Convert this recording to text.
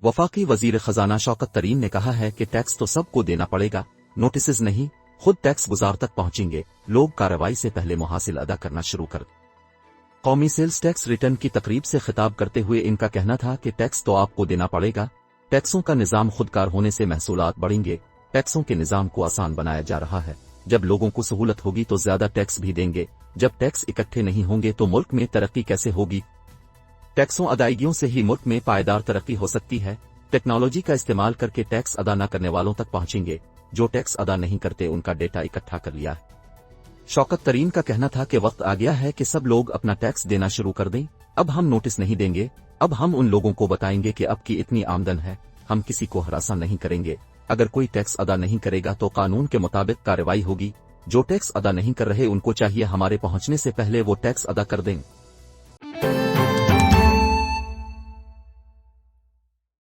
वफाकी वजीर खजाना शौकत तरीन ने कहा है कि टैक्स तो सबको देना पड़ेगा, नोटिस नहीं, खुद टैक्स गुजार तक पहुंचेंगे लोग कार्रवाई से पहले मुहासिल अदा करना शुरू कर। कौमी सेल्स टैक्स रिटर्न की तकरीब से खिताब करते हुए इनका कहना था कि टैक्स तो आपको देना पड़ेगा, टैक्सों का निजाम खुदकार होने से महसूलात बढ़ेंगे, टैक्सों के निजाम को आसान बनाया जा रहा है। जब लोगों को सहूलत होगी तो ज्यादा टैक्स भी देंगे, जब टैक्स इकट्ठे नहीं होंगे तो मुल्क में तरक्की कैसे होगी। टैक्सों अदायगियों से ही मुल्क में पायदार तरक्की हो सकती है। टेक्नोलॉजी का इस्तेमाल करके टैक्स अदा न करने वालों तक पहुंचेंगे, जो टैक्स अदा नहीं करते उनका डेटा इकट्ठा कर लिया है। शौकत तरीन का कहना था कि वक्त आ गया है कि सब लोग अपना टैक्स देना शुरू कर दें। अब हम नोटिस नहीं देंगे, अब हम उन लोगों को बताएंगे कि अब की इतनी आमदन है, हम किसी को हरासा नहीं करेंगे। अगर कोई टैक्स अदा नहीं करेगा तो कानून के मुताबिक कार्रवाई होगी। जो टैक्स अदा नहीं कर रहे उनको चाहिए हमारे पहुंचने से पहले वो टैक्स अदा कर दें।